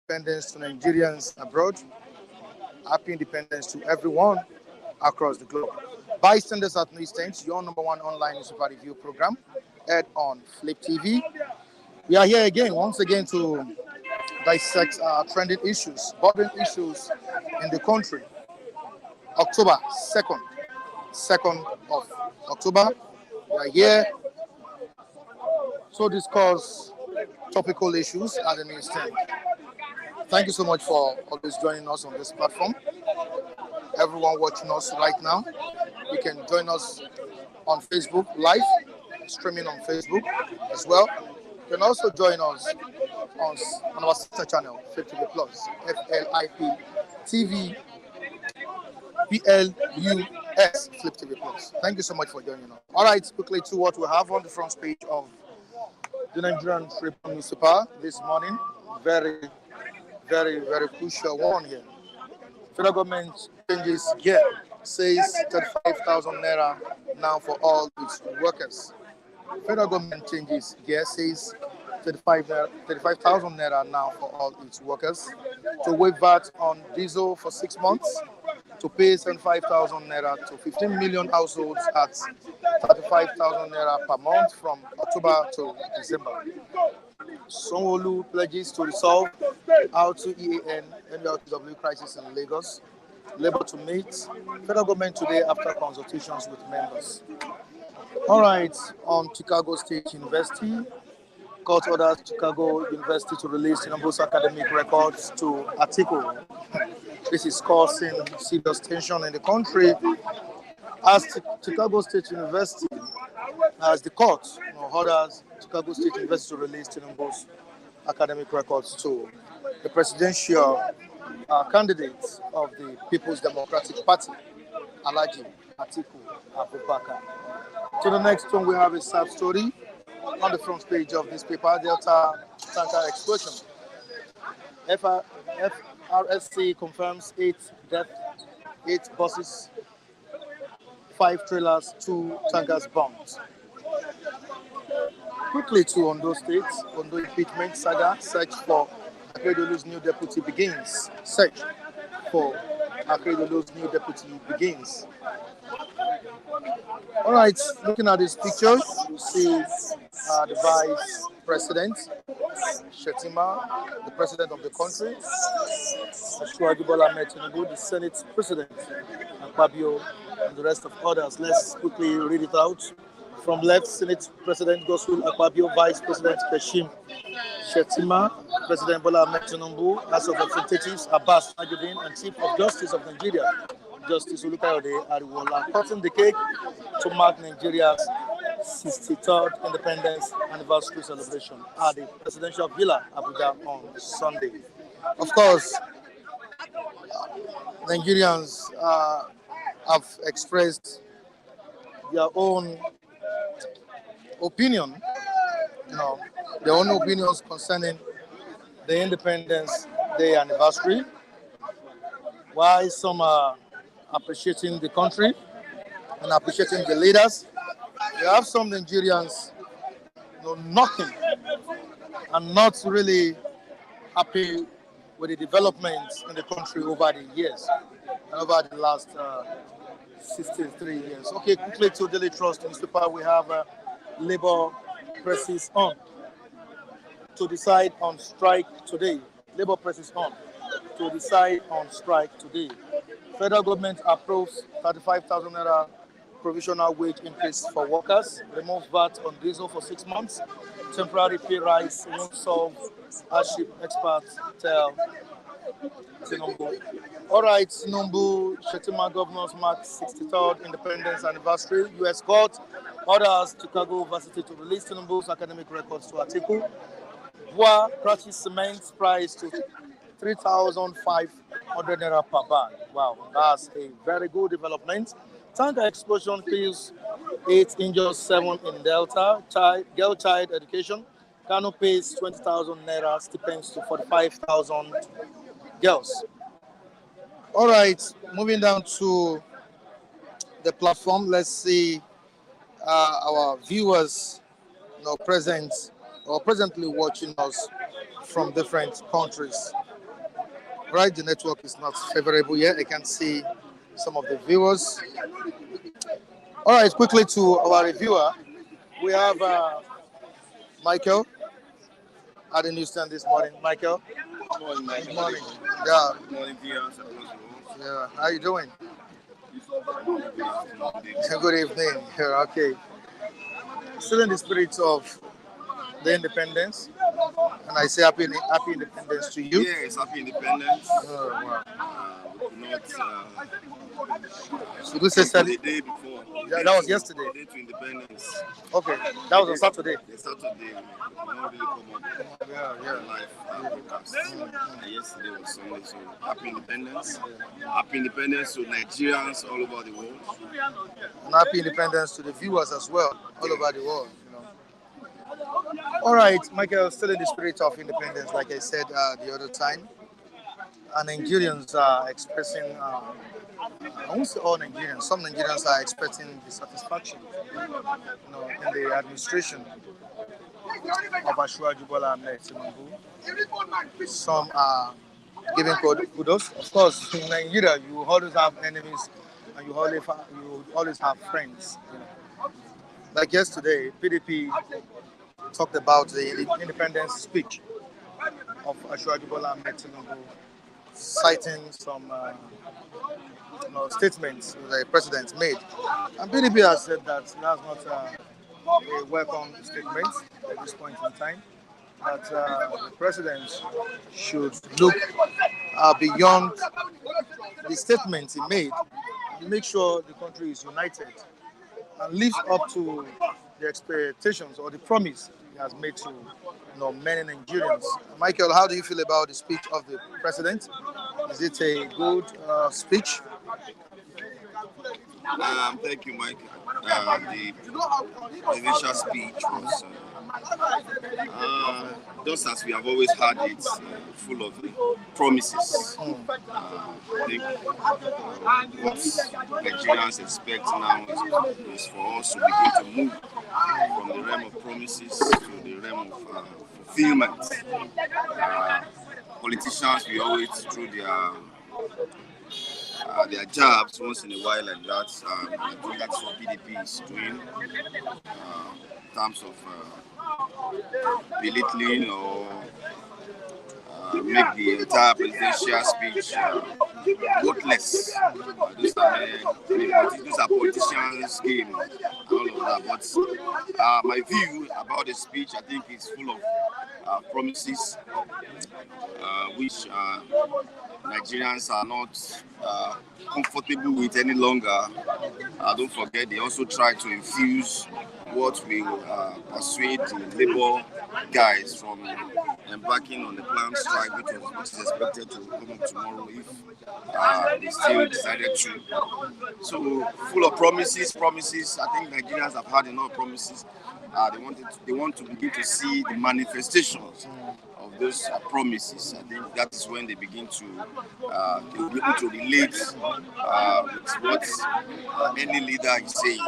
Independence to Nigerians abroad. Happy independence to everyone across the globe. Bystanders at News Tent, your number one online super review program, aired on Flip TV. We are here again, once again, to dissect trending issues, burning issues in the country. October 2nd, 2nd of October, we are here to discuss topical issues at the News Tent. Thank you so much for always joining us on this platform. Everyone watching us right now, you can join us on Facebook Live, streaming on Facebook as well. You can also join us on our sister channel, Flip TV Plus, FLIP TV PLUS, Flip TV Plus. Thank you so much for joining us. All right, quickly to what we have on the front page of the Nigerian Tribune newspaper this morning. Very, very crucial one here. Federal government changes gear, says 35,000 naira now for all its workers. Federal government changes gear, says 35,000 naira now for all its workers. To waive VAT on diesel for 6 months. To pay 75,000 naira to 15 million households at 35,000 naira per month from October to December. Sanwo-Olu pledges to resolve R2EAN NLTW crisis in Lagos. Labour to meet federal government today after consultations with members. All right, on Chicago State University, court orders Chicago University to release Tinubu's academic records to Atiku. This is causing serious tension in the country as Chicago State University, as the court orders Chicago State University to release Tinubu's academic records to the presidential candidate of the People's Democratic Party, Alhaji Atiku Abubakar. To the next one, we have a sad story on the front page of this paper, Delta tanker explosion. FRSC confirms 8 deaths, 8 buses, 5 trailers, 2 tankers bombed. Quickly to Ondo State, Ondo impeachment saga, search for Akeredolu's new deputy begins. Search for Akeredolu's new deputy begins. All right, looking at these pictures, you see the vice president, Shetima, the president of the country, Ashwaju Bola Ahmed Tinubu, the Senate president, Akpabio, and the rest of others. Let's quickly read it out. From left, Senate President Gosul Akpabio, Vice President Kashim Shetima, President Bola Ahmed Tinubu, House of Representatives Abbas Tajuddin, and Chief of Justice of Nigeria, Justice Olukayode Ariwola, cutting the cake to mark Nigeria's 63rd independence anniversary celebration at the Presidential Villa, Abuja, on Sunday. Of course, Nigerians have expressed their own opinion, their own opinions concerning the Independence Day anniversary. Why some are appreciating the country and appreciating the leaders. You have some Nigerians knocking and not really happy with the developments in the country over the years and over the last 63 years. Okay, quickly to Daily Trust newspaper, we have Labour presses on to decide on strike today. Labour presses on to decide on strike today. Federal government approves 35,000 naira provisional wage increase for workers. Removes VAT on diesel for 6 months. Temporary pay rise won't solve hardship, experts tell Tinubu. All right, Tinubu, Shetima governors mark 63rd independence anniversary. U.S. court orders Chicago University to release Tinubu's academic records to Atiku. Bua crushes cement price to 3,500 naira per bag. Wow, that's a very good development. Tanker explosion kills 8, injures 7 in Delta. Girl child education. Kano pays 20,000 naira stipends to 45,000 girls. All right, moving down to the platform. Let's see our viewers presently watching us from different countries. Right, the network is not favorable yet. I can see some of the viewers. All right, quickly to our reviewer. We have Michael at the newsstand this morning. Michael. Good morning, Mike. Good morning. Yeah. Good morning, viewers. Yeah. How you doing? Good evening. Yeah, okay. Still in the spirit of the independence, and I say happy independence to you. Yes, happy independence. Oh, wow. We could not. So this is the day before. Yeah, that was yesterday. Day to independence. Okay, that was on Saturday. The Saturday, we not really come up. Live broadcast. And yesterday was Sunday, so happy independence. Happy independence to Nigerians all over the world. And happy independence to the viewers as well, all over the world. All right, Michael, still in the spirit of independence, like I said the other time. And Nigerians are expressing, I won't say all Nigerians, some Nigerians are expressing dissatisfaction in the administration of Ashwaju Bola Ahmed Tinubu. Some are giving kudos. Of course, in Nigeria, you always have enemies and you always have friends. Like yesterday, PDP talked about the independence speech of Ashwaju Bola Ahmed Tinubu, citing some statements the president made. And PDP has said that that's not a welcome statement at this point in time, that the president should look beyond the statements he made and make sure the country is united and lives up to the expectations or the promise he has made to many Nigerians. Michael, how do you feel about the speech of the president? Is it a good speech? Thank you, Mike. The initial speech was just as we have always had it, full of promises. I think what Nigerians expect now is for us to begin to move from the realm of promises to the realm of fulfillment. Politicians, we always through their their jabs once in a while like that. I think that's what PDP is doing in terms of belittling or make the entire presidential speech worthless. Those are politicians' game and all of that. But my view about the speech, I think, is full of promises, which Nigerians are not comfortable with any longer. Don't forget, they also try to infuse what will persuade the Labour guys from embarking on the planned strike, which is expected to come up tomorrow if they still decided to. So, full of promises. I think Nigerians have had enough promises. They want to begin to see the manifestations of those promises. I think that is when they begin to they'll be able to relate with what any leader is saying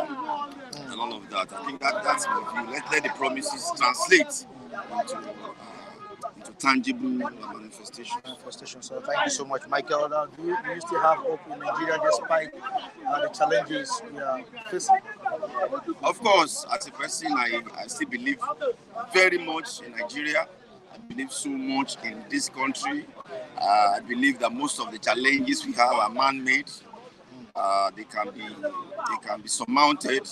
and all of that. I think that's my view. Let the promises translate into tangible manifestation. So thank you so much, Michael. Now, do you still have hope in Nigeria despite the challenges we are facing? Of course, as a person, I still believe very much in Nigeria. I believe so much in this country. I believe that most of the challenges we have are man-made. They can be surmounted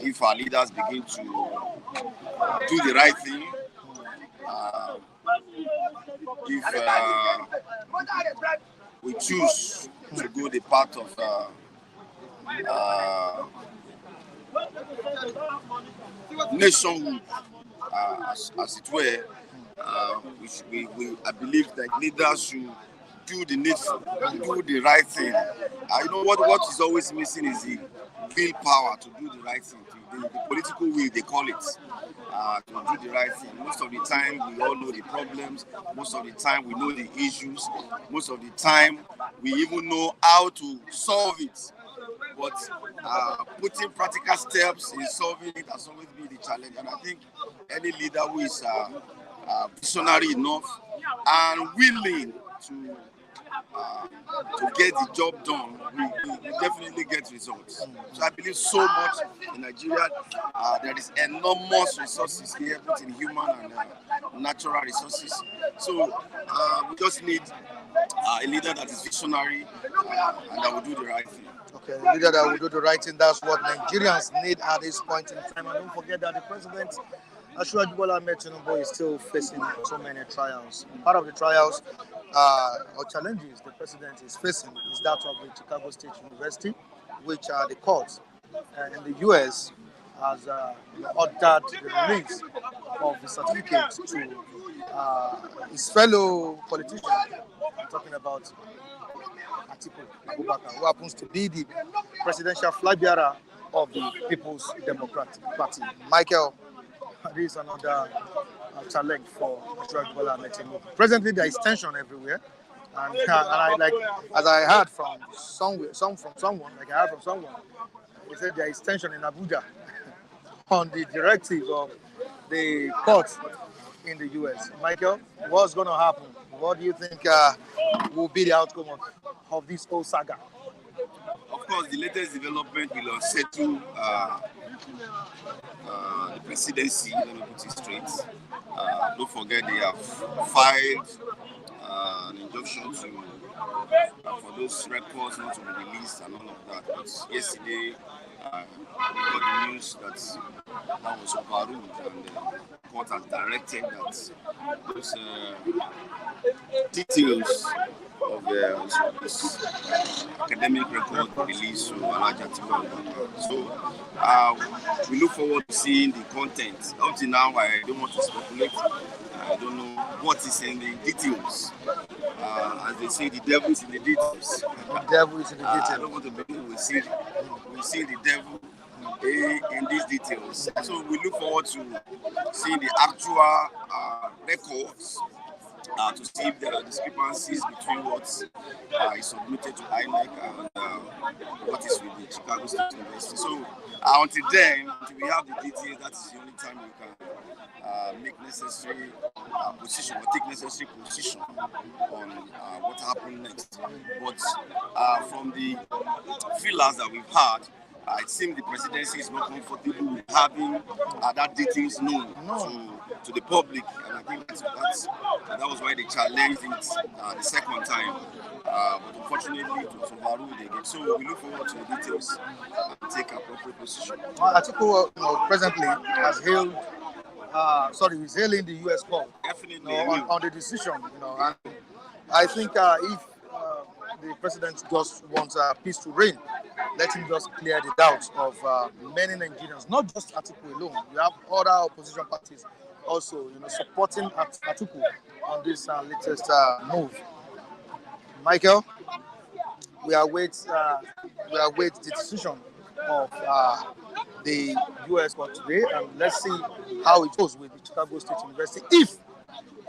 if our leaders begin to do the right thing. If we choose to go the path of nationhood, as it were, I believe that leaders should do the needful, do the right thing. You know what is always missing is the willpower to do the right thing, the political will, they call it, to do the right thing. Most of the time, we all know the problems. Most of the time, we know the issues. Most of the time, we even know how to solve it. But putting practical steps in solving it has always been the challenge. And I think any leader who is visionary enough and willing to get the job done, we definitely get results. So I believe so much in Nigeria. There is enormous resources here, both in human and natural resources. So we just need a leader that is visionary and that will do the right thing. Okay, a leader that will do the right thing. That's what Nigerians need at this point in time. And don't forget that the president, Deadlock+I'M, is still facing so many trials. Part of the trials or challenges the president is facing is that of the Chicago State University, which the court in the U.S. has ordered the release of the certificate to his fellow politician. I'm talking about Atiku Abubakar, who happens to be the presidential flag bearer of the People's Democratic Party. Michael, this is another challenge for Deadlock+I'M. Presently, there is tension everywhere, and I like, as I heard from someone, he said there is tension in Abuja on the directive of the court in the U.S. Michael, what's going to happen? What do you think will be the outcome of this whole saga? Of course, the latest development will settle the presidency, let me put it straight. Don't forget they have filed an injunction for those records not to be released and all of that. But yesterday, we got the news that was overruled, and the court has directed that those details of this academic record release to Alhaji Atiku Abubakar. So we look forward to seeing the content. Up to now, I don't want to speculate. I don't know what is in the details. As they say, the devil is in the details. The devil is in the details. I don't want to believe we see the devil in these details. So we look forward to seeing the actual records. To see if there are discrepancies between what is submitted to INEC and what is with the Chicago State University. So until then, until we have the details, that is the only time we can make necessary position or take necessary position on what happened next. But from the feelers that we've had, it seems the presidency is not comfortable with having that details known to the public, and I think that was why they challenged it the second time. But unfortunately, it was overruled again. So we look forward to the details and take appropriate position. Atiku, presently has hailed, he's hailing the U.S. court, Definitely, on the decision. And I think if the president just wants peace to reign, let him just clear the doubts of many Nigerians, not just Atiku alone. We have other opposition parties also, supporting Atiku on this latest move. Michael, we await the decision of the U.S. court today, and let's see how it goes with the Chicago State University. If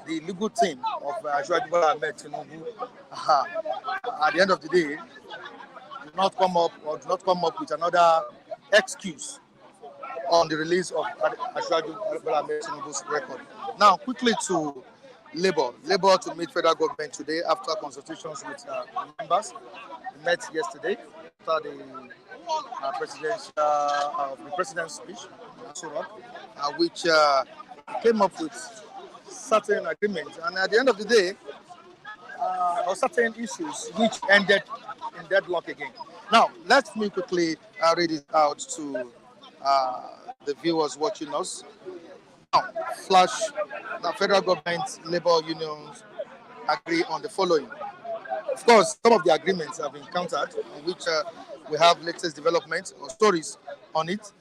the legal team of Ashwaji Bola Ahmed Tinubu, at the end of the day, do not come up with another excuse on the release of Ashwaji Bola Ahmed Tinubu's record. Now, quickly to Labour to meet federal government today after consultations with members. We met yesterday after the president's speech, which came up with certain agreements, and at the end of the day, certain issues which ended in deadlock again. Now, let me quickly read it out to the viewers watching us. Now, flash, the federal government, labor unions agree on the following. Of course, some of the agreements have been countered, on which we have latest developments or stories on it.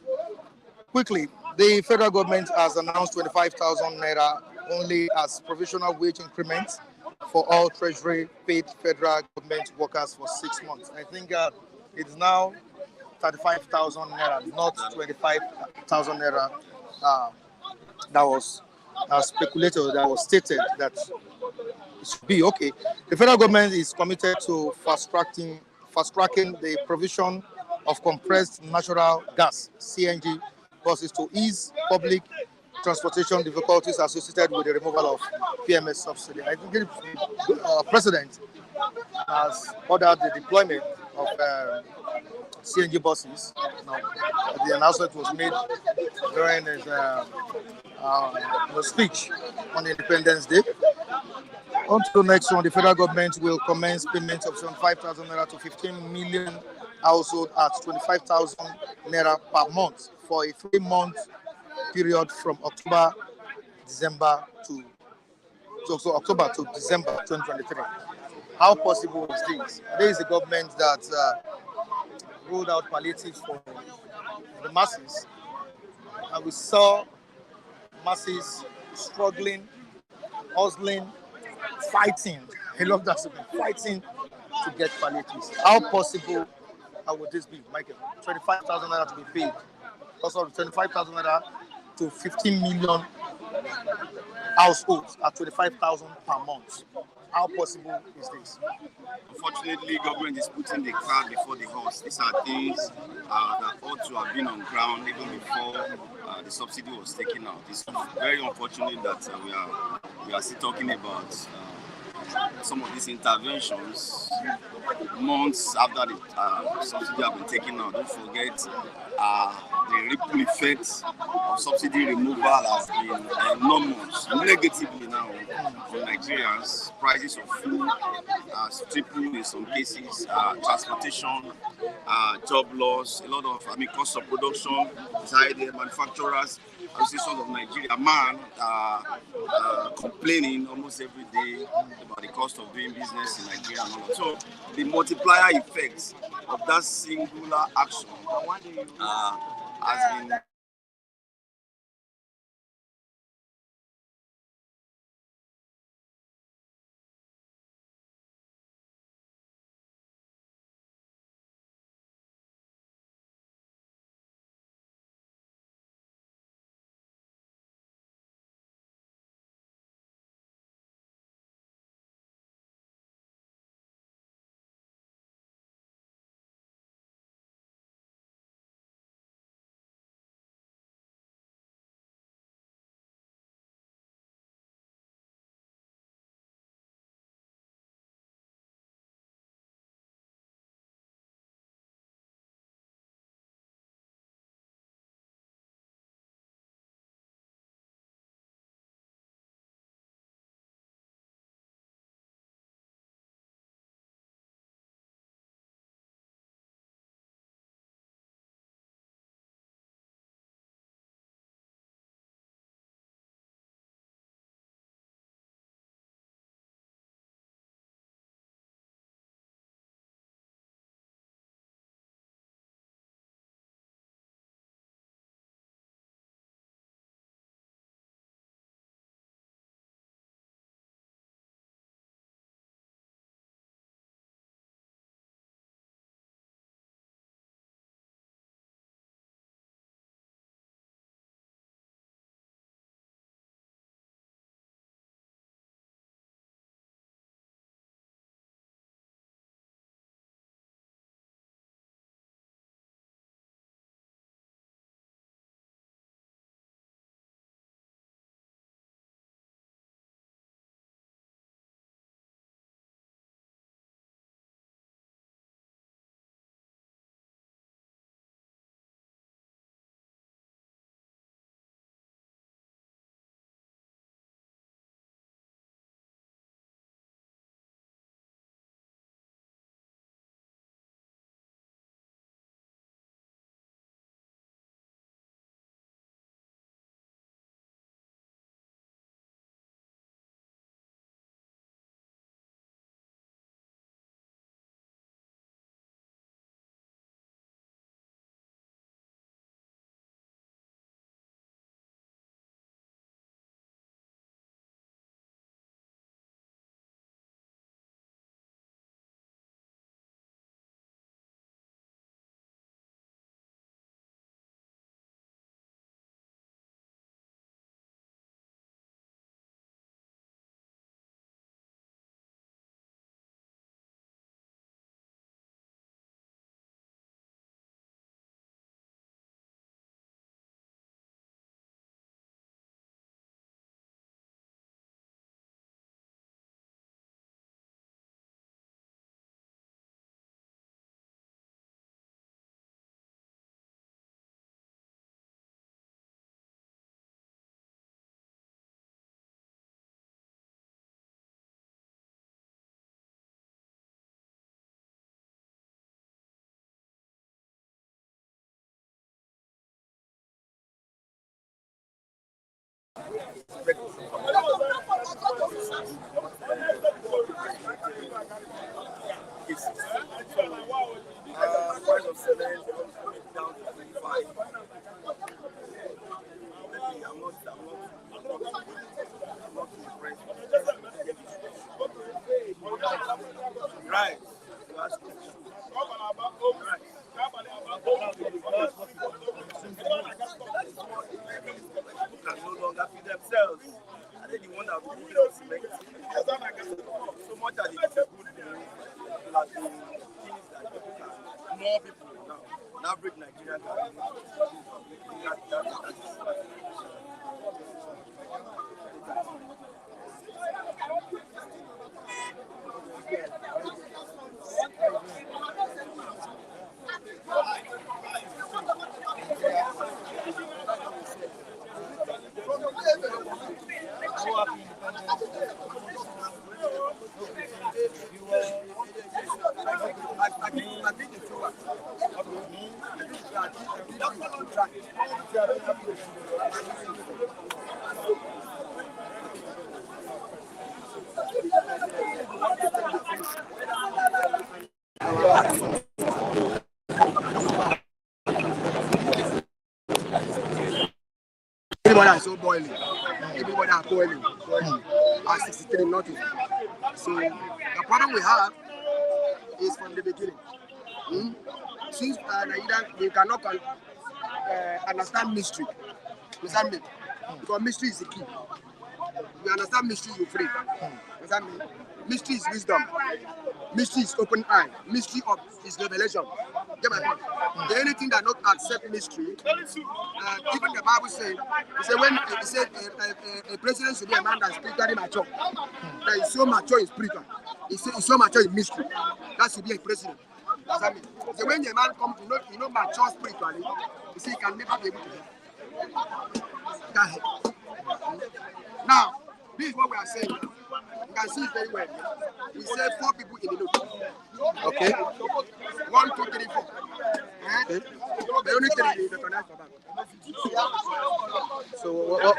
Quickly, the federal government has announced 25,000 naira only as provisional wage increment for all treasury paid federal government workers for 6 months. I think it's now 35,000 naira, not 25,000 naira. That was speculated, that was stated that it should be okay. The federal government is committed to fast tracking the provision of compressed natural gas (CNG) buses to ease public transportation difficulties associated with the removal of PMS subsidy. I think the president has ordered the deployment of CNG buses. Now, the announcement was made during his speech on Independence Day. On to the next one, the federal government will commence payment of 75,000 naira to 15 million households at 25,000 naira per month for a 3-month period from October to December 2023. How possible is this? There is a government that rolled out palliatives for the masses, and we saw masses struggling, hustling, fighting. I love that fighting to get palliatives. How possible would this be, Michael? 25,000 naira to be paid. Also, 25,000 naira to 15 million households at 25,000 per month. How possible is this? Unfortunately, government is putting the cart before the horse. These are things that ought to have been on ground even before the subsidy was taken out. It's very unfortunate that we are still talking about some of these interventions months after the subsidy have been taken out. Don't forget the ripple effect of subsidy removal has been enormous, negatively now for Nigerians. Prices of food tripled in some cases, transportation, job loss, a lot of cost of production inside the manufacturers, associations of Nigeria, complaining almost every day about the cost of doing business in Nigeria and all that. So the multiplier effect of that singular action has been Price of cement down to 25. I'm not impressed. Right. That's true. Right. Can no longer feed themselves. I think the one that will be cement. So much as it is a good thing, like the things that people can, more people now, an average Nigerian can I think it's true. Everybody is so boiling. Everybody are boiling. At 63, nothing. So the problem we have is from the beginning. Since we cannot understand mystery. Understand me? Because mystery is the key. We understand mystery, you free. Understand me? Mystery is wisdom. Mystery is open eye. Mystery is revelation. Get my point? The only thing that not accept mystery, even the Bible says, when it said a president should be a man that is spiritually mature, that is so mature in spiritual, he's so mature in mystery, that should be a president. Understand me? So when a man comes to know mature spiritually, you see, he can never be able to help. Now, this is what we are saying. You can see it very well. We say 4 people in the loop. Okay. 1, 2, 3, 4. Okay. The only 3 is recognized for that. So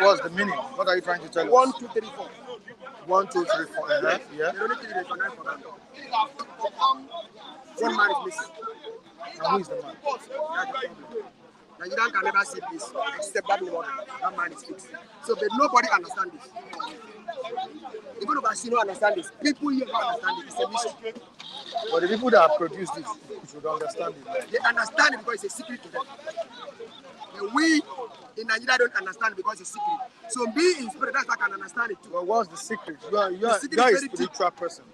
what's the meaning? What are you trying to tell us? 1, 2, 3, 4. 1, 2, 3, 4. Yeah. The only 3 is recognized for that. 1 man is missing. And who is the man? Nigerian can never see this except that man is fixed. So, but nobody understands this. Even if I see no understand this, people here don't understand it. It's a mystery. But the people that have produced this should understand it. They understand it because it's a secret to them. But we in Nigeria don't understand it because it's a secret. So be in spirit, that's why I can understand it too. Well, what's the secret? You are a spiritual person.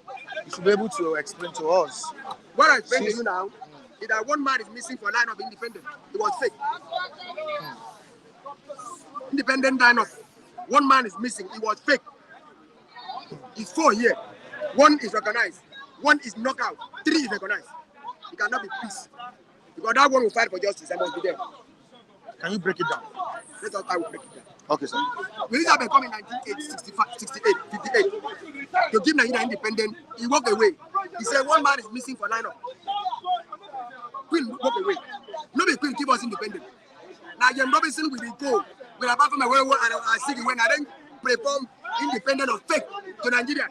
You should be able to explain to us. What I explain to you now is that 1 man is missing for line of independent. It was fake. Independent line of 1 man is missing. It was fake. It's 4 here. 1 is recognized. 1 is knockout. 3 is recognized. It cannot be peace. Because that 1 will fight for justice. I must be there. Can you break it down? That's how I will break it down. Okay, sir. When Elizabeth come in 1968, 58, to give Nigeria independent, he walked away. He said 1 man is missing for lineup. Queen walked away. Nobody Queen keep us independent. Now Jem Robinson will go. When I back from my way and I see when I then perform independent of fake to Nigeria.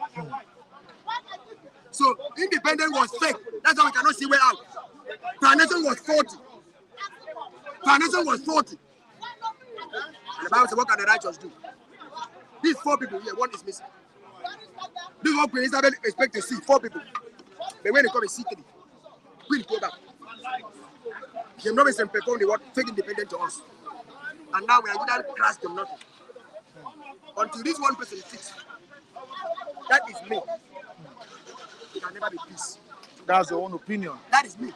So independent was fake. That's why we cannot see way out. Foundation was 40. Foundation was 40. And the Bible says, what can the righteous do? These 4 people here, 1 is missing. This is what Queen Elizabeth expect to see, 4 people. But when they come and see 3, Queen go back. Jem Robinson performed the word fake independent to us. And now we are either crashed to nothing. Until this 1 person is fixed. That is me. It can never be peace. That's your own opinion. That is me.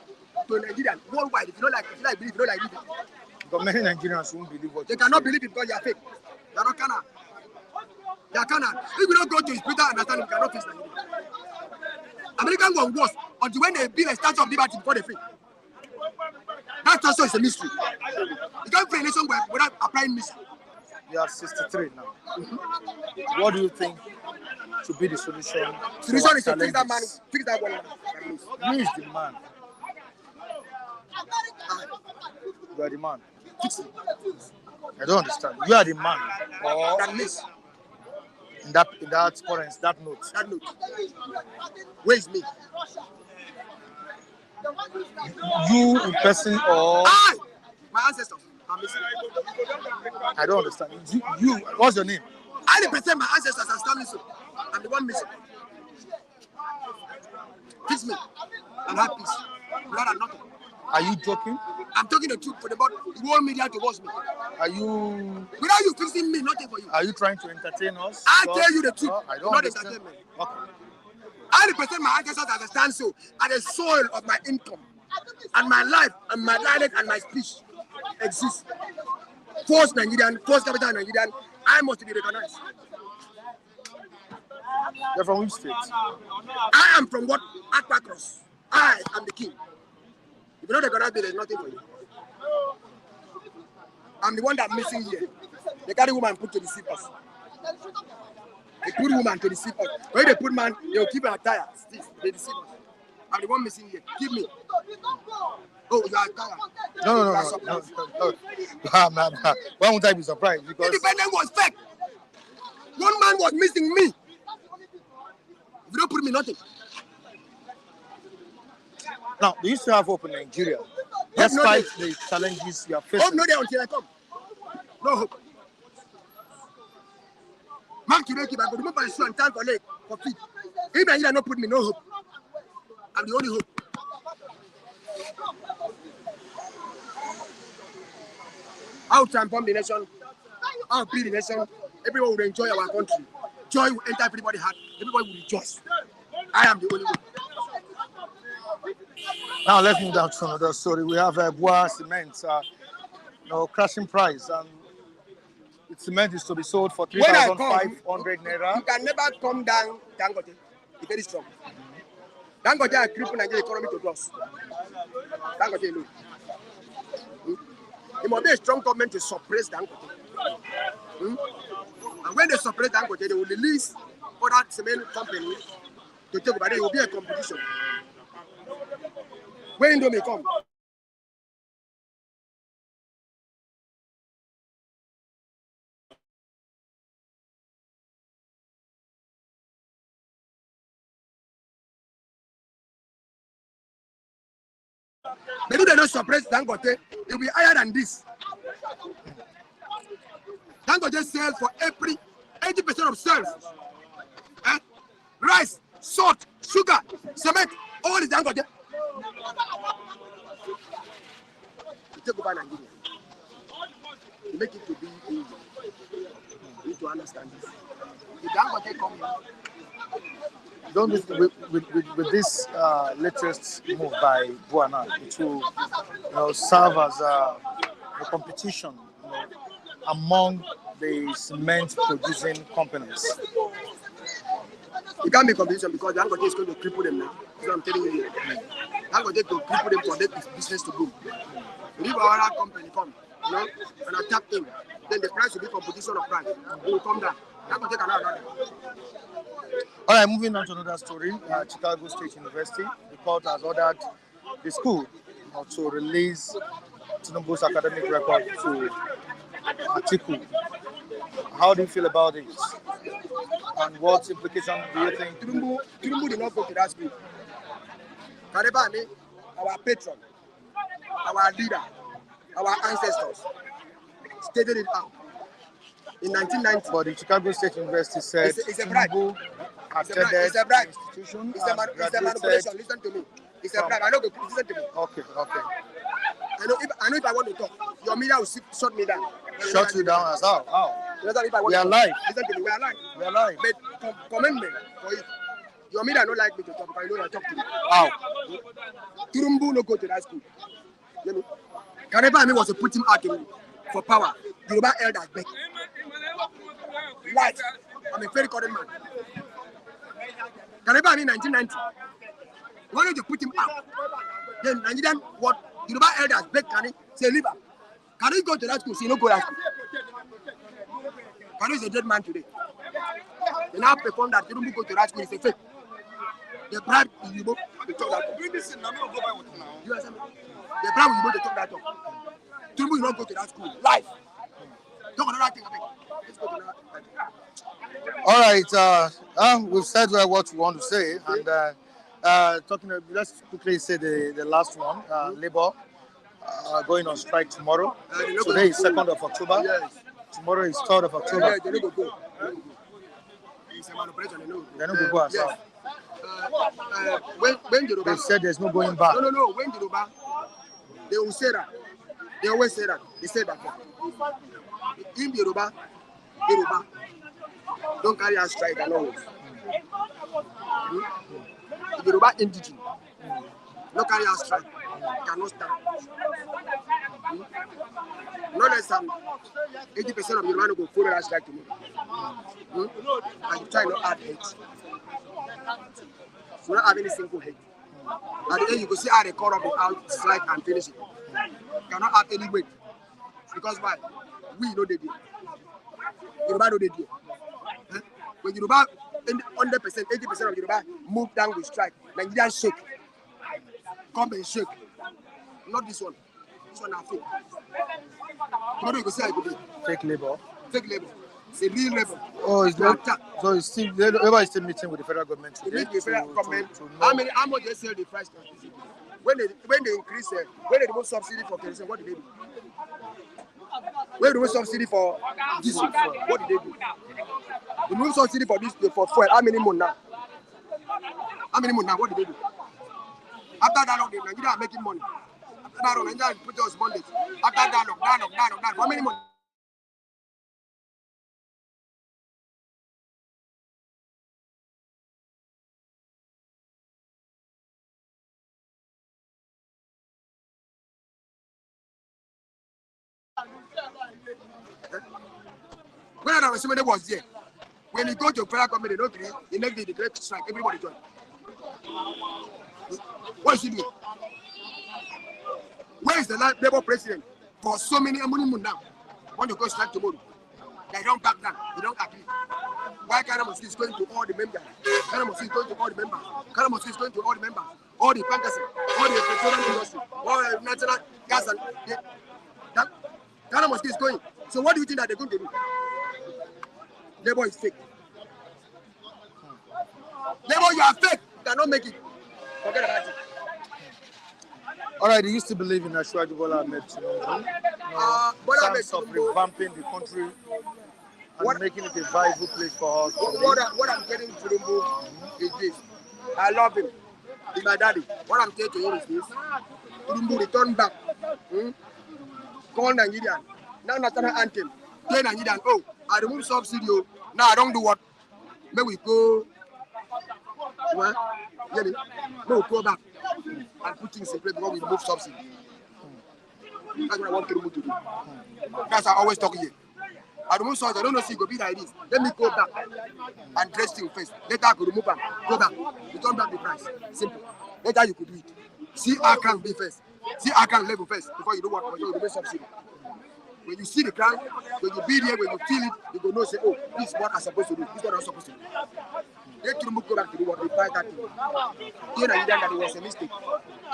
To Nigerian, worldwide, if you don't like believe, if you don't like it. But many Nigerians won't believe what they cannot believe it because they are fake. They are not canon. They are canon. If you don't go to his Peter understanding, you cannot fix Nigeria. American was worse until when they build a statue of liberty before they fail. That also is a mystery. You can't play a nation without applying mystery. You are 63 now. What do you think should be the solution? Solution is to fix that man, fix that 1 man. Who is the man? You are the man. Fix it. I don't understand. You are the man. That miss. in that currency, that note. That note. Where is me? You in person or My ancestors are missing. I don't understand. You what's your name? I represent my ancestors are standing so. I'm the one missing. Fix me and have peace. Blood and nothing. Are you joking? I'm talking the truth for the whole media to watch me. Are you Without you fixing me, nothing for you. Are you trying to entertain us? I tell you the truth. No, I don't not understand. entertainment. Okay. I represent my ancestors as a stand so, and the soil of my income, and my life, and my dialect, and my speech exists. First Nigerian, first capital Nigerian, I must be recognized. You're from which state? I am from what? Aqua Cross. I am the king. If you don't recognize me, there's nothing for you. I'm the one that's missing here. They carry woman and put to deceive us. They put woman to deceive us. When they put man, they'll keep her tired. They deceive us. I'm the one missing here. Give me. Oh, you are tired. No. Why won't I be surprised? Because independence was fake. One man was missing me. If you don't put me, nothing. now, do you still have hope in Nigeria? Despite the challenges you are facing. Hope no day until I come. No hope. Man to make it, I go remove my shoe and time for leg, for feet. If Nigeria not put me, no hope. I'm the only hope. I'll transform the nation. I'll build the nation. Everyone will enjoy our country. Joy will enter everybody's heart. Everybody will rejoice. I am the only one. Now let's move down to another story. We have Boa Cement, crashing price, and the cement is to be sold for 3,500 naira. You can never come down Dangote. It's very strong. Dangote are crippling Nigerian economy to loss. Dangote alone. It must be a strong government to suppress Dangote. And when they suppress Dangote, they will release other cement company to take over. There will be a competition. When do they come? Maybe they don't suppress Dangote, it will be higher than this. Dangote sells for every 80% of sales. Rice, salt, sugar, cement, all is Dangote. You take over Nigeria. You make it to be easy. You need to understand this. The Dangote come here. Don't with this latest move by Buana, it will serve as a competition among the cement producing companies. It can't be competition because Dangote is going to cripple them now. That's what I'm telling you. Dangote to cripple them for their business to boom. If our company come, and attack him, then the price will be competition of price. It will come down. Dangote cannot run them. All right, moving on to another story. Chicago State University, the court has ordered the school to release Tinubu's academic record to Atiku. How do you feel about this? And what implication do you think? Tinubu did not go to that school. Karibani, our patron, our leader, our ancestors, stated it out in 1990. But the Chicago State University said it's a bribe. It's a bribe. Institution It's a manipulation. Listen to me. It's a bribe. I know. Listen to me. Okay. I know if I want to talk, your media will shut me down. Shut you down as how? We are live. Listen to me. We are live. But commitment for it. Your media don't like me to talk because you know I talk to you. How? Turumbu no go to that school. You know. Kareba was to put him out for power. Yoruba elders beg. Light. I'm a very current man. Kareba in 1990. Wanted to put him out. Then Nigerian what Yoruba elders beg Kani say leave him. Kani go to that school, see no go to that school. Kani is a dead man today. They now perform that Turumbu go to that school, it's a fake. They bribe Yubo to talk that talk. You understand me? They bribe Yubo to talk that talk. Turumbu will not go to that school. Life. Talk another thing. Let's go to another thing. All right. We've said what we want to say, and let's quickly say the last one. Labour going on strike tomorrow. Today is 2nd of October. Yes. Tomorrow is 3rd of October. Yeah, they no go go. It's a manipulation. They no go go as well. Yes. When Yoruba, They said there's no going back. no. When Yoruba, they will say that. They always say that. They say that. In Yoruba, don't carry out strike alone. The Yoruba indigenous, no carry out strike, cannot stand. No less than 80% of Yoruba no go follow that strike tomorrow. And you try not add hate. You don't have any single hate. At the end, you go see how they call up the out strike and finish it. You cannot add any weight. Because why? We know they do. Yoruba know they do. When Yoruba, 100%, 80% of Yoruba move down with strike, Nigerian shake. Come and shake. Not this one. This one are fake. Tomorrow you go see how it will be. Fake labor. Fake labor. It's a real labor. Oh, it's not. So it's still Labour is still meeting with the federal government They today. meet the federal government. To know. How much they sell the price? When they increase when they remove subsidy for kerosene, what did they do? When they remove subsidy for diesel, what did they do? They remove subsidy for this for fuel. How many months now? How many months now? What did they do? After that long, Nigeria are making money. After that long, Nigeria put us bondage. After that long. For how many months? When I was was there, when you go to federal government, they don't agree, the next day they declare strike, everybody join. What is he doing? Where is the Labour president for so many money now? Want to go strike tomorrow? They don't back down, they don't agree. Why Canada is going to all the members? Canada is going to all the members. Canada is going to all the members. All the bankers, all the petroleum industry, all the natural gas and Canada is going. So what do you think that they're going to do? Labour is fake. Labour, you are fake. You cannot make it. Forget about it. All right, do you still believe in Ashwaju Bola Ahmed Tinubu? Sense of revamping the country and making it a viable place for us. What I'm getting to Tinubu is this. I love him. He's my daddy. What I'm saying to him is this. Tinubu return back. Call Nigerian. Now national anthem. Play Nigerian. Oh, I remove subsidy. Now I don't do what? Maybe we go. Well, get it? Maybe we go back and put things in place before we remove subsidy. That's what I want Tinubu to do. That's I always talk here. I remove subsidy. I don't know if it go be like this. Let me go back and dress things first. Later I could remove them. Go back. Return back the price. Simple. Later you could do it. See our can be first. See our can level first before you do what? Before you remove subsidy. When you see the ground, when you be there, when you feel it, you go know, say, oh, this is what I'm supposed to do. This is what I'm supposed to do. Let Tinubu go back to do what they fight that thing. Tell Nigeria that it was a mistake.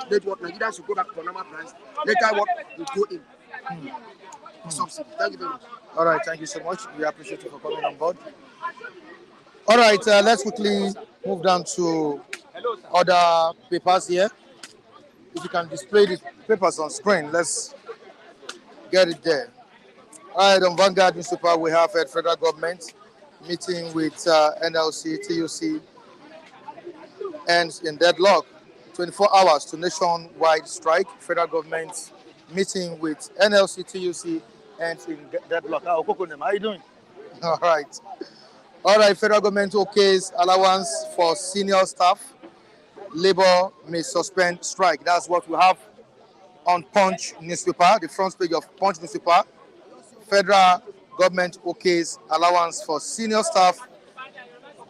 Let what Nigeria should go back to normal price. Later what will go in. Subsidy. Thank you very much. All right, thank you so much. We appreciate you for coming on board. All right, let's quickly move down to other papers here. If you can display the papers on screen, let's get it there. All right, on Vanguard newspaper, we have a federal government meeting with NLC, TUC, ends in deadlock. 24 hours to nationwide strike. Federal government meeting with NLC, TUC, ends in deadlock. How are you doing? All right. All right, federal government okays allowance for senior staff. Labour may suspend strike. That's what we have on Punch newspaper, the front page of Punch newspaper. Federal government okays allowance for senior staff.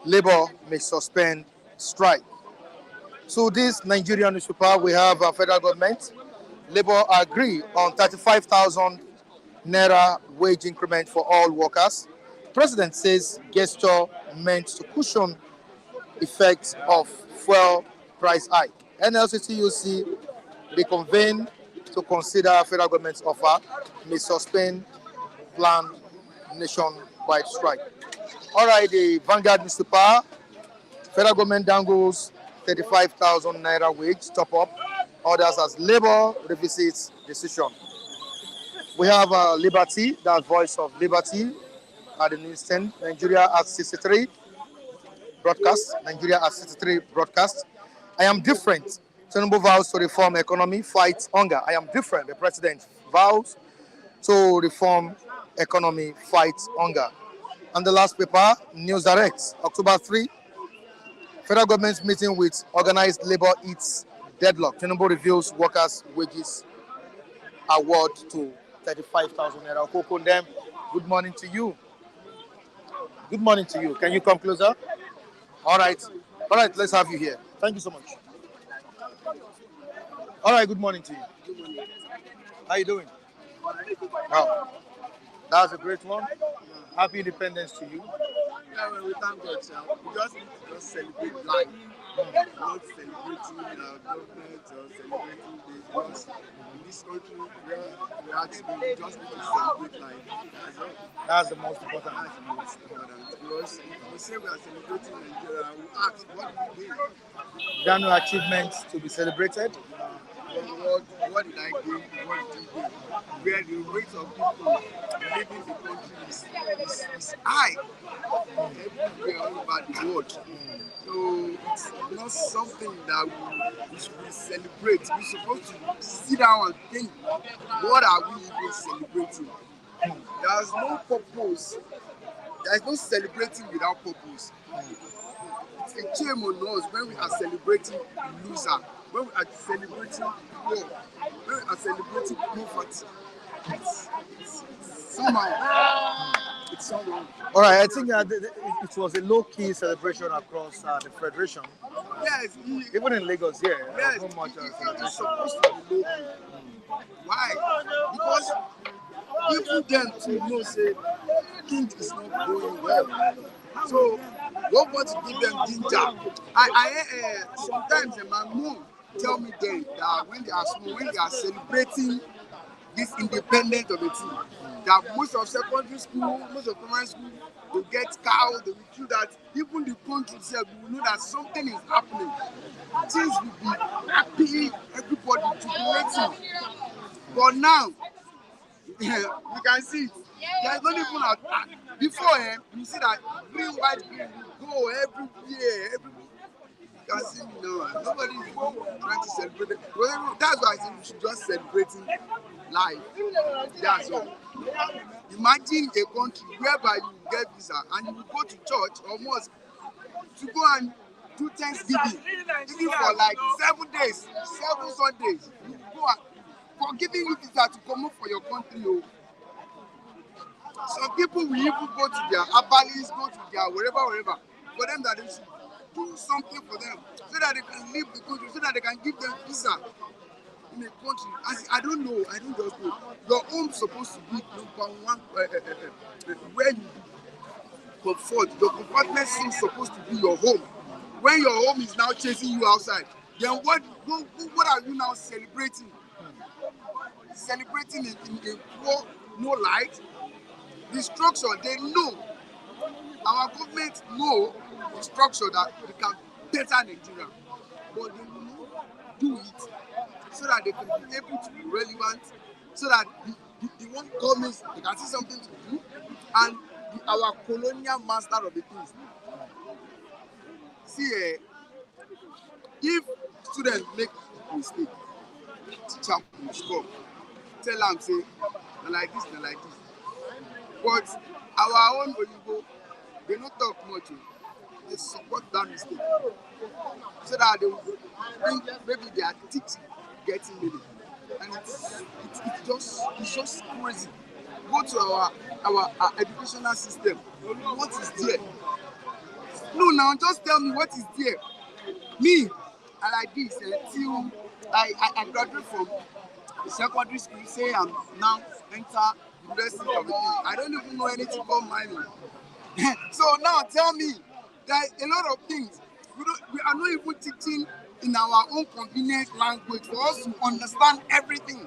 Labour may suspend strike. So this Nigerian newspaper, we have a federal government. Labour agree on 35,000 naira wage increment for all workers. President says gesture meant to cushion effects of fuel price hike. NLC TUC reconvene to consider federal government's offer, may suspend planned nationwide strike. All right, the Vanguard newspaper. Federal government dangles 35,000 naira wage top up. Others as Labour revisits decision. We have Liberty, that voice of Liberty at the news stand. Nigeria at 63 broadcast. Nigeria at 63 broadcast. I am different. Tinubu vows to reform economy, fight hunger. I am different. The president vows to reform economy, fight hunger. And the last paper, News Direct, October 3, federal government's meeting with organized labor eats deadlock. Tinubu reveals workers' wages award to 35,000 naira. Kokondem, good morning to you. Good morning to you. Can you come closer? All right. All right, let's have you here. Thank you so much. All right, good morning to you. How you doing? Wow, that's a great one. Happy Independence to you. Yeah, well, we thank God, sir. We just celebrate life. Not celebrating government or celebrating this. Because in this country, we actually just need to celebrate life. That's all. That's the most important. That's the most important. Because if we say we are celebrating Nigeria, we ask, what did we do? There are no achievements to be celebrated. What did I do? What did you do? Where the rate of people leaving the country is high everywhere all over the world. So it's not something that we should celebrate. We're supposed to sit down and think, what are we even celebrating? There's no purpose. There's no celebrating without purpose. It's a shame on us when we are celebrating loser, when we are celebrating poor, when we are celebrating poverty. It's somehow, it's somehow. All right, I think it was a low-key celebration across the federation. Yes, Even in Lagos, yeah, yes, there was not much it's celebration. supposed to be local. Why? Because even them to know say things is not going well. So what want to give them ginger? I sometimes my mom tell me then that when they are small, when they are celebrating this independence of the team, that most of secondary school, most of primary school, they get cows, they will do that. Even the country itself, you will know that something is happening. Things will be happy, everybody jubilating. But now, you can see it. There's not even a before you see that green, white, green will go everywhere. You can see me now. Nobody is trying to celebrate it. That's why I say we should just celebrating life. That's all. Imagine a country whereby you get visa and you will go to church or mosque to go and do Thanksgiving, even for like 7 days, 7 Sundays. You go and for giving you visa to come up for your country. Oh. Some people will even go to their abalis, go to their wherever, for them that they should do something for them so that they can leave the country, so that they can give them visa in a country. I don't know, I don't just know. Your home is supposed to be number one, where you comfort. Your comfortness is supposed to be your home. When your home is now chasing you outside, then what are you now celebrating? Celebrating in poor, no light. The structure, they know. Our government know the structure that we can better Nigeria. But they will not do it so that they can be able to be relevant, so that the one government, they can see something to do, and our colonial master of the things. See, if students make a mistake, teacher will stop. Tell them, say, they're like this, they're like this. But our own Oyibo, they don't talk much. They support that mistake. So that they will think maybe they are teaching, getting money. And it's just crazy. Go to our educational system. What is there? No, now just tell me what is there. Me, I like this till I graduate from secondary school, say I'm now enter university of the thing. I don't even know anything about mining. So now tell me, there are a lot of things. We are not even teaching in our own convenient language for us to understand everything.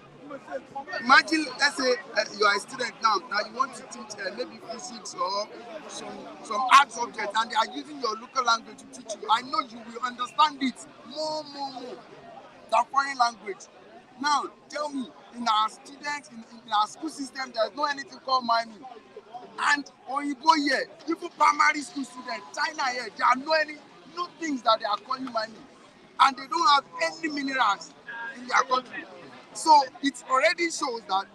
Imagine, let's say you are a student now. Now you want to teach maybe physics or some art subject, and they are using your local language to teach you. I know you will understand it more than foreign language. Now, tell me, in our students, in our school system, there's no anything called mining. And Oyibo here, even primary school students, China here, there are no things that they are calling mining. And they don't have any minerals in their country. So it already shows that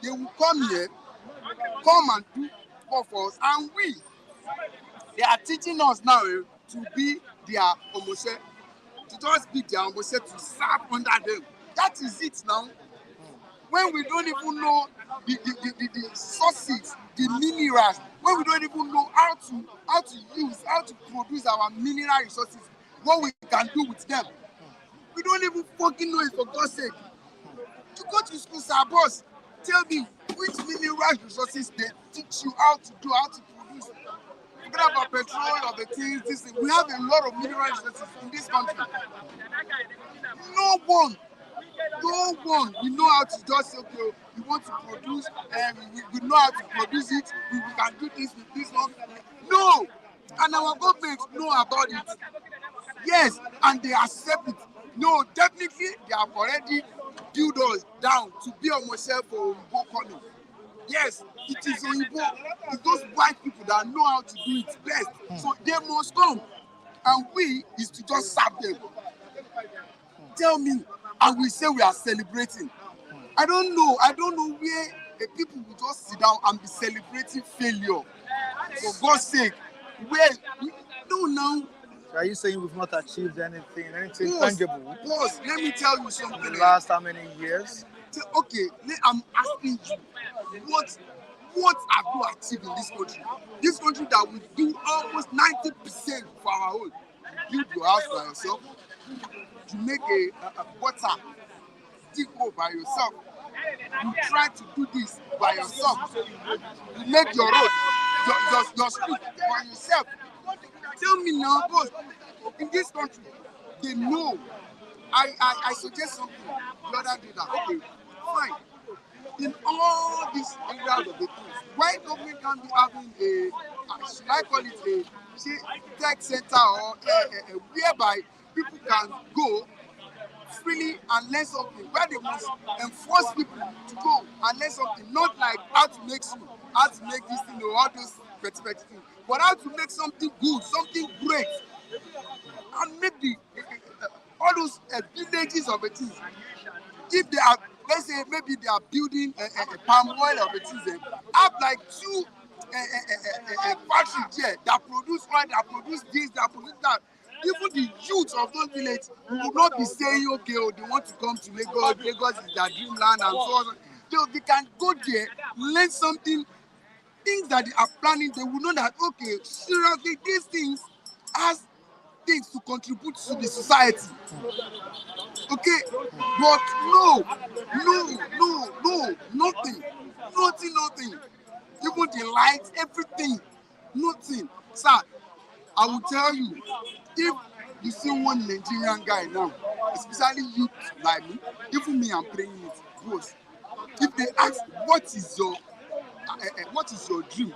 they will come here, come and do work for us. And they are teaching us now to be their omose, to just be their omose, to serve under them. That is it now. When we don't even know the sources, the minerals, when we don't even know how to produce our mineral resources, what we can do with them. We don't even fucking know it, for God's sake. To go to school, sir, boss, tell me which mineral resources they teach you how to do, how to produce. Forget about petrol or the things, this thing. We have a lot of mineral resources in this country. No one. We know how to just say, okay, we want to produce, we know how to produce it, we can do this with this one. No! And our government know about it. Yes, and they accept it. No, definitely they have already built us down to be on myself for Oyibo calling. Yes, it is Oyibo. It's those white people that know how to do it best. So they must come. And we is to just serve them. Tell me, and we say we are celebrating. I don't know where the people will just sit down and be celebrating failure. For God's sake, no now. So are you saying we've not achieved anything Boss, tangible? Boss, let me tell you something. In the last how many years? Okay, I'm asking you, what have you achieved in this country? This country that we do almost 90% for our own. You build your house by yourself. You make a butter dig hole by yourself. You try to do this by yourself. You make your road, your street by yourself. Tell me now, boss, in this country, they know. I suggest something the other day that, okay, fine. In all these areas of the things, why government can't be having should I call it a tech center or whereby people can go freely and learn something, where they must enforce people to go and learn something, not like how to make soup, how to make this thing or all those petty things, but how to make something good, something great, and make all those villages of it. If they are, let's say maybe they are building a palm oil of it, have like two factories here that produce oil, that produce this, that produce that. Even the youth of those villages will not be saying, okay, oh, they want to come to Lagos, Lagos is their dreamland and so on. They can go there, learn something, things that they are planning, they will know that, okay, seriously, these things has things to contribute to the society. Okay, but no, nothing. Even the lights, everything, nothing. Sir, I will tell you, if you see one Nigerian guy now, especially youth like me, even me, I'm praying it, bros. If they ask, what is your dream?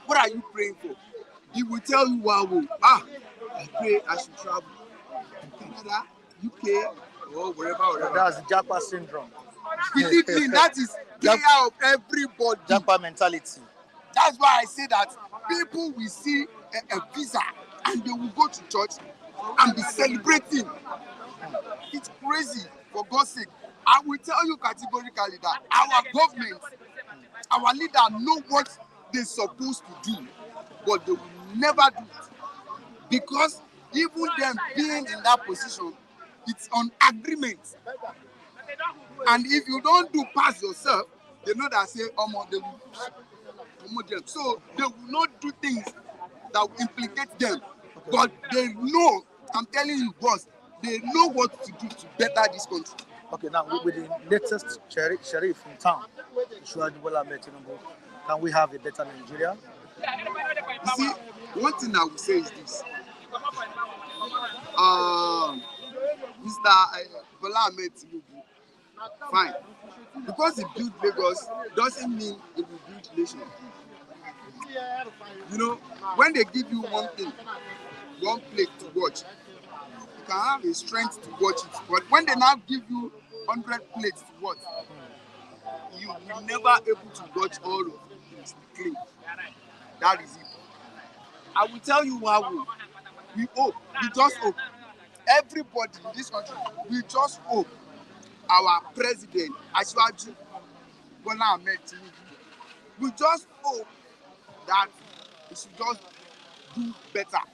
What are you praying for? He will tell you, wow, I pray I should travel to Canada, UK, or wherever. That's the Japa syndrome. Believe me, that is prayer of everybody. Japa mentality. That's why I say that people will see a visa and they will go to church and be celebrating. It's crazy, for God's sake. I will tell you categorically that our government, our leader know what they're supposed to do, but they will never do it. Because even them being in that position, it's on agreement. And if you don't do pass yourself, they know that say, they will promote them. So they will not do things that will implicate them. Okay. But they know, I'm telling you, boss, they know what to do to better this country. Okay, now with the latest sheriff in town, can we have a better Nigeria? You see, one thing I will say is this. Mr. Bola Ahmed Tinubu, Fine. Because he built Lagos doesn't mean he will build nation. You know, when they give you one thing, one plate to watch, you can have the strength to watch it. But when they now give you 100 plates to watch, you will never able to watch all of it clean. That is it. I will tell you how we hope. We just hope. Everybody in this country, we just hope our president, Asiwaju Bola Ahmed Tinubu, we just hope that he should just do better.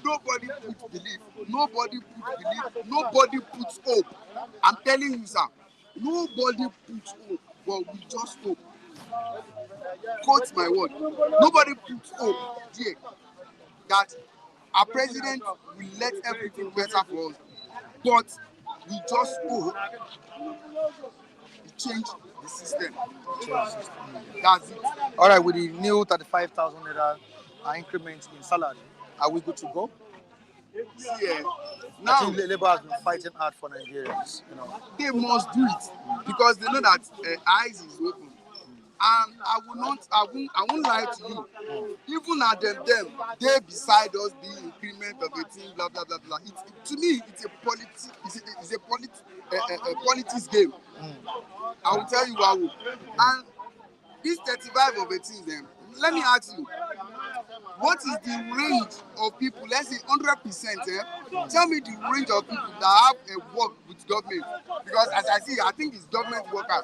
Nobody puts belief. Nobody puts belief. Nobody puts hope. I'm telling you, sir. Nobody puts hope. But we just hope. Quote my word. Nobody puts hope there that our president will let everything better for us. But we just hope he change the system. That's it. All right, with the new 35,000 naira increment in salary, are we good to go? See, I now think Labour has been fighting hard for Nigerians. You know, they must do it because they know that eyes is open. And I won't lie to you. Even at them, they beside us the increment of 18, blah blah blah blah. To me, it's a politics game. I will tell you how. And this 35 of 18, them. Let me ask you, what is the range of people? Let's say 100%. Tell me the range of people that have a work with government. Because as I see, I think it's government workers.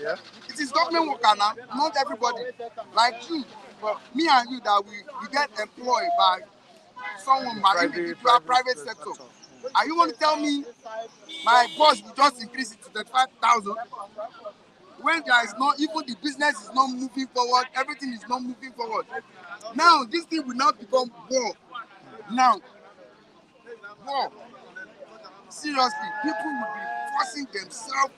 yeah. It is government worker now, not everybody. Like you, but me and you that we get employed by someone, by individual private sector. Are you going to tell me my boss will just increase it to 35,000 when there is not, even the business is not moving forward, everything is not moving forward. Now this thing will not become war. Now, war. Seriously, people will be forcing themselves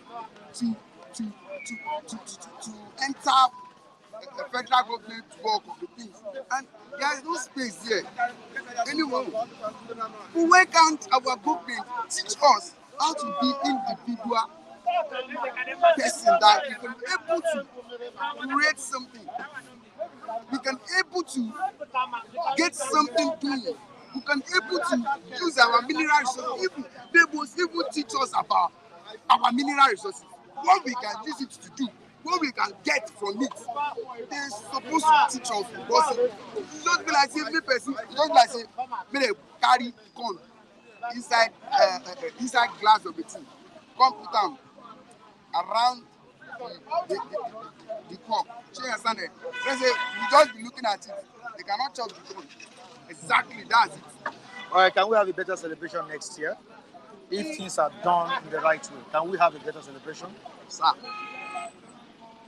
to to to enter a federal government work of the things, and there is no space there. Anyway, why can't our government teach us how to be individual person that we can able to create something, we can able to get something doing, we can able to use our mineral resources. Even they must even teach us about our mineral resources, what we can use it to do, what we can get from it. They're supposed to teach us because it don't be like say me person, it don't be like say me dey carry corn inside inside glass of a tea, come put am around the cup. Shey you understand it? Let's say you just be looking at it, they cannot chop the corn. Exactly, that's it. All right, can we have a better celebration next year? If things are done in the right way, can we have a better celebration? Sir,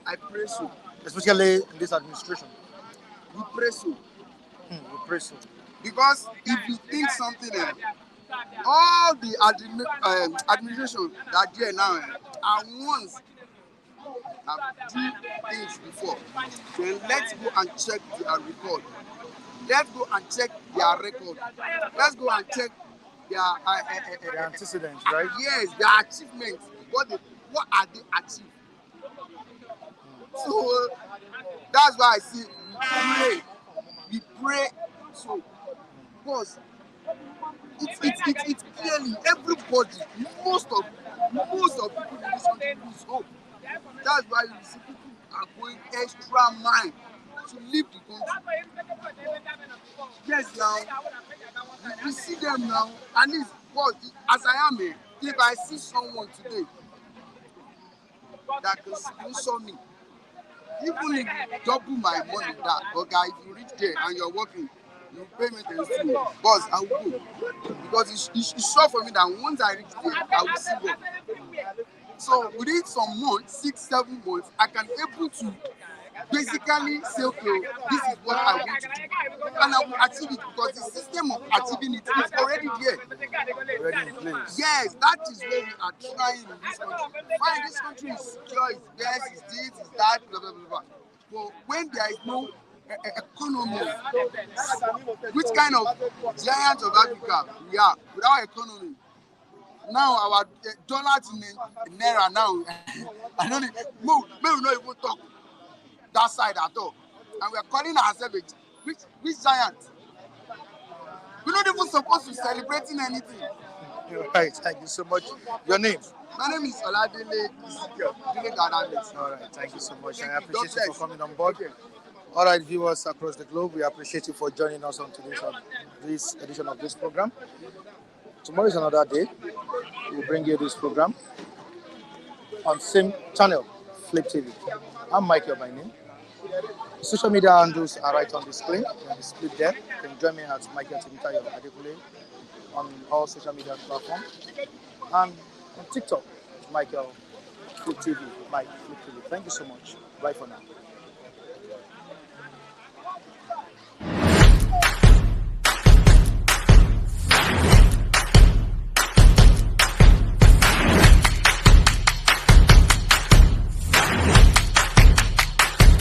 I pray so. Especially in this administration. We pray so. We pray so. Because if you think something all the administration that there now are ones have do things before. Then let's go and check their record. Let's go and check their record. Let's go and check their The antecedents, right? yes, their achievements. What are they achieved? So that's why I say we pray so, because it's clearly everybody, most of people in this country lose hope. That's why you see people are going extra mile to leave the country. Yes, now we see them now, at least, but as I am, if I see someone today that can sponsor me, even if you double my money, that okay, if you reach there and you're working, you pay me the boss, I will go, because it's sure for me that once I reach there, I will see work. So within some months, 6-7 months, I can able to basically say, okay, this is what I want to do, and I will achieve it, because the system of achieving it is already there. Already in place. Yes, that is where we are trying in this country. Fine, this country is secure, it's best, it's this, it's that, blah blah blah blah. But when there is no economy, which kind of giant of Africa we are without economy? Now our dollars in naira now. I don't even, we will not even talk that side at all. And we are calling ourselves which giant. We're not even supposed to celebrating anything. Right, thank you so much. Your name? My name is Oladele Ezekiel, Dele Dynamics. All right, thank you so much. Thank I you. appreciate God you for bless. coming on board. Okay. All right, viewers across the globe, we appreciate you for joining us on this edition of this program. Tomorrow is another day. We'll bring you this program on same channel, Flip TV. I'm Michael by name. Social media handles are right on the screen. On the split there. You can join me at Michael Timitayo Adekule on all social media platforms. And on TikTok, Michael Flip TV. Mike Flip TV. Thank you so much. Bye for now.